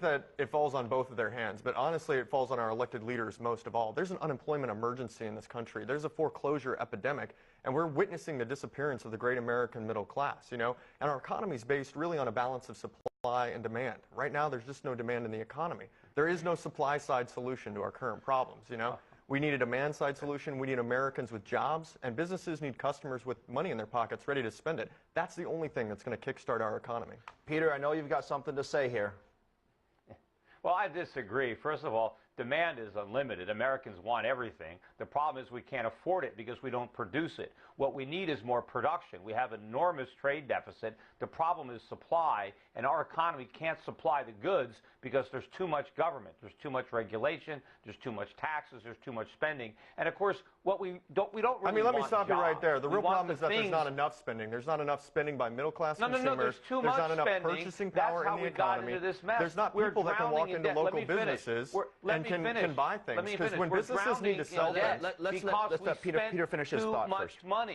that it falls on both of their hands, but honestly, it falls on our elected leaders most of all. There's an unemployment emergency in this country. There's a foreclosure epidemic, and we're witnessing the disappearance of the great American middle class, and our economy is based really on a balance of supply and demand. Right now, there's just no demand in the economy. There is no supply-side solution to our current problems, We need a demand-side solution. We need Americans with jobs, and businesses need customers with money in their pockets ready to spend it. That's the only thing that's going to kickstart our economy. Peter, I know you've got something to say here. Well, I disagree. First of all, demand is unlimited. Americans want everything. The problem is we can't afford it because we don't produce it. What we need is more production. We have an enormous trade deficit. The problem is supply, and our economy can't supply the goods because there's too much government. There's too much regulation. There's too much taxes. There's too much spending. And of course, what we don't really want let me stop you right there. The real problem is that there's not enough spending. There's not enough spending by middle-class consumers. No, there's too much not enough spending. purchasing power in the economy. There's not people that can walk into local businesses and can buy things. Because when businesses need to sell things, let's let Peter finish his thought first. Too much money.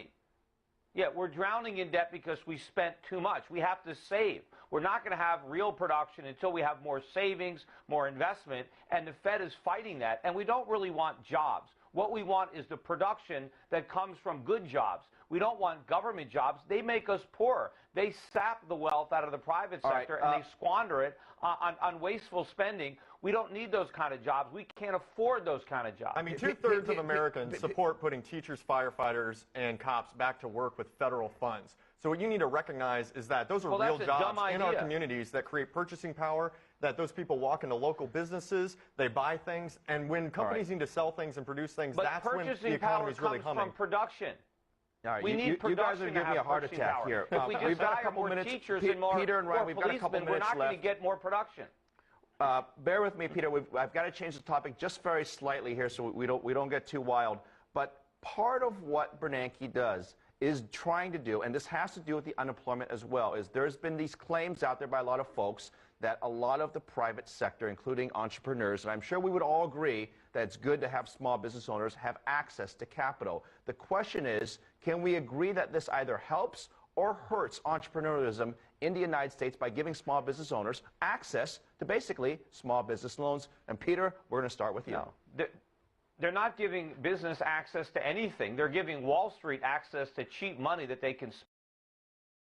Yeah, we're drowning in debt because we spent too much. We have to save. We're not going to have real production until we have more savings, more investment, and the Fed is fighting that. And we don't really want jobs. What we want is the production that comes from good jobs. We don't want government jobs. They make us poorer. They sap the wealth out of the private sector and they squander it on wasteful spending. We don't need those kind of jobs. We can't afford those kind of jobs. I mean, two-thirds of Americans support putting teachers, firefighters, and cops back to work with federal funds. So what you need to recognize is that those are real jobs in our communities that create purchasing power, that those people walk into local businesses, they buy things, and when companies need to sell things and produce things, that's when the economy is really humming. But purchasing power comes from production. All right, we need you guys are giving me a heart attack here. If we just hire more teachers and more Peter and Ryan, we've got a couple minutes left. We're not going to get more production. Bear with me, Peter. I've got to change the topic just very slightly here so we don't get too wild. But part of what Bernanke does is trying to do, and this has to do with the unemployment as well, is there's been these claims out there by a lot of folks that a lot of the private sector, including entrepreneurs, and I'm sure we would all agree that it's good to have small business owners have access to capital. The question is, can we agree that this either helps or hurts entrepreneurialism in the United States by giving small business owners access to basically small business loans? And Peter, we're going to start with you. No. They're not giving business access to anything. They're giving Wall Street access to cheap money that they can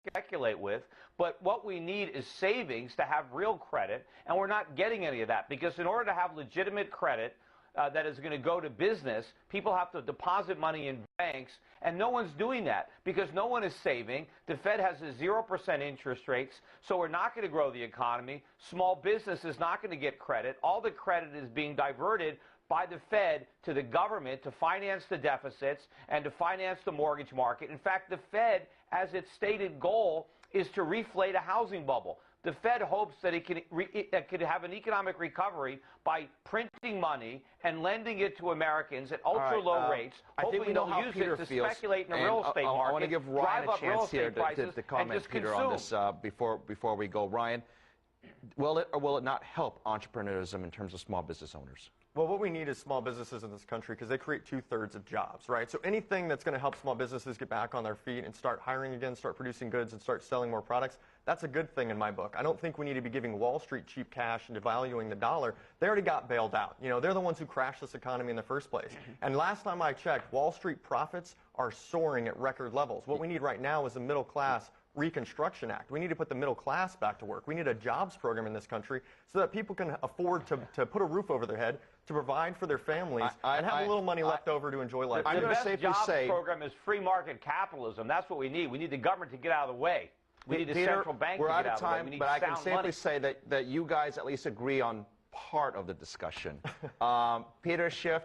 speculate with. But what we need is savings to have real credit, and we're not getting any of that because in order to have legitimate credit that is going to go to business, people have to deposit money in banks, and no one's doing that because no one is saving. The Fed has a 0% interest rates, so we're not going to grow the economy. Small business is not going to get credit. All the credit is being diverted by the Fed to the government to finance the deficits and to finance the mortgage market. In fact, the Fed, as its stated goal, is to reflate a housing bubble. The Fed hopes that it could have an economic recovery by printing money and lending it to Americans at ultra-low rates. Hopefully they'll use it to speculate in the real estate market. I want to give Ryan a chance here to comment, Peter, on this before we go. Ryan, will it or will it not help entrepreneurship in terms of small business owners? Well, what we need is small businesses in this country because they create two-thirds of jobs, right? So anything that's going to help small businesses get back on their feet and start hiring again, start producing goods, and start selling more products, that's a good thing in my book. I don't think we need to be giving Wall Street cheap cash and devaluing the dollar. They already got bailed out. They're the ones who crashed this economy in the first place. And last time I checked, Wall Street profits are soaring at record levels. What we need right now is a middle-class Reconstruction Act. We need to put the middle class back to work. We need a jobs program in this country so that people can afford to put a roof over their head, to provide for their families, and have a little money left over to enjoy life. The best jobs program is free market capitalism. That's what we need. We need the government to get out of the way. We need the central bank to get out of the way. We need but I can safely say that you guys at least agree on part of the discussion. Peter, Schiff,